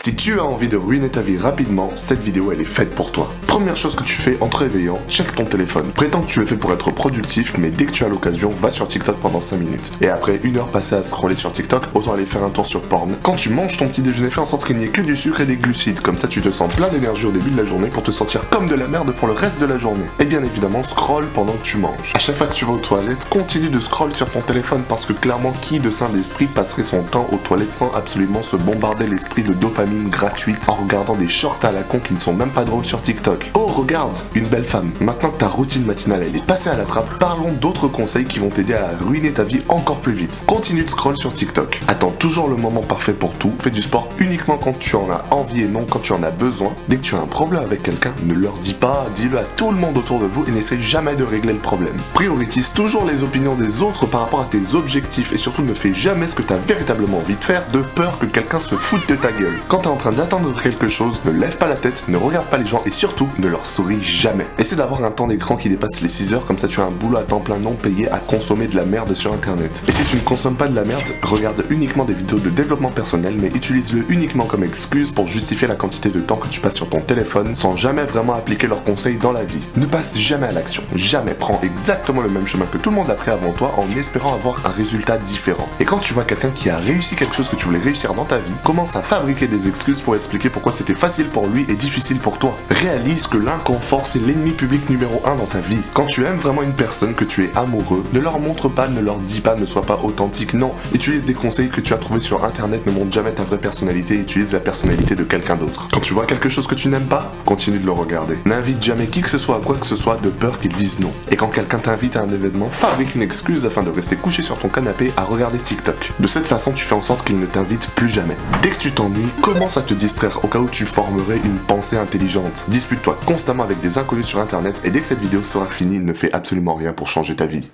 Si tu as envie de ruiner ta vie rapidement, cette vidéo elle est faite pour toi. Première chose que tu fais en te réveillant, check ton téléphone. Prétends que tu le fais pour être productif, mais dès que tu as l'occasion, va sur TikTok pendant 5 minutes. Et après 1 heure passée à scroller sur TikTok, autant aller faire un tour sur Porn. Quand tu manges ton petit déjeuner, fais en sorte qu'il n'y ait que du sucre et des glucides. Comme ça tu te sens plein d'énergie au début de la journée pour te sentir comme de la merde pour le reste de la journée. Et bien évidemment, scroll pendant que tu manges. À chaque fois que tu vas aux toilettes, continue de scroll sur ton téléphone parce que clairement, qui de sain d'esprit passerait son temps aux toilettes sans absolument se bombarder l'esprit de dopamine gratuite en regardant des shorts à la con qui ne sont même pas drôles sur TikTok. Oh regarde, une belle femme. Maintenant que ta routine matinale elle est passée à la trappe, parlons d'autres conseils qui vont t'aider à ruiner ta vie encore plus vite. Continue de scroll sur TikTok. Attends toujours le moment parfait pour tout. Fais du sport uniquement quand tu en as envie et non quand tu en as besoin. Dès que tu as un problème avec quelqu'un, ne leur dis pas, dis-le à tout le monde autour de vous et n'essaye jamais de régler le problème. Priorise toujours les opinions des autres par rapport à tes objectifs et surtout ne fais jamais ce que tu as véritablement envie de faire de peur que quelqu'un se foute de ta gueule. Quand tu es en train d'attendre quelque chose, ne lève pas la tête, ne regarde pas les gens et surtout ne leur souris jamais. Essaie d'avoir un temps d'écran qui dépasse les 6 heures, comme ça tu as un boulot à temps plein non payé à consommer de la merde sur internet. Et si tu ne consommes pas de la merde, regarde uniquement des vidéos de développement personnel mais utilise-le uniquement comme excuse pour justifier la quantité de temps que tu passes sur ton téléphone sans jamais vraiment appliquer leurs conseils dans la vie. Ne passe jamais à l'action, jamais. Prends exactement le même chemin que tout le monde a pris avant toi en espérant avoir un résultat différent. Et quand tu vois quelqu'un qui a réussi quelque chose que tu voulais réussir dans ta vie, commence à fabriquer des excuses pour expliquer pourquoi c'était facile pour lui et difficile pour toi. Réalise que l'inconfort c'est l'ennemi public numéro 1 dans ta vie. Quand tu aimes vraiment une personne, que tu es amoureux, ne leur montre pas, ne leur dis pas, ne sois pas authentique, non. Utilise des conseils que tu as trouvés sur internet, ne montre jamais ta vraie personnalité, utilise la personnalité de quelqu'un d'autre. Quand tu vois quelque chose que tu n'aimes pas, continue de le regarder. N'invite jamais qui que ce soit à quoi que ce soit de peur qu'ils disent non. Et quand quelqu'un t'invite à un événement, fabrique une excuse afin de rester couché sur ton canapé à regarder TikTok. De cette façon, tu fais en sorte qu'il ne t'invite plus jamais. Dès que tu t'ennuies, commence à te distraire au cas où tu formerais une pensée intelligente. Dispute-toi constamment avec des inconnus sur internet et dès que cette vidéo sera finie, ne fais absolument rien pour changer ta vie.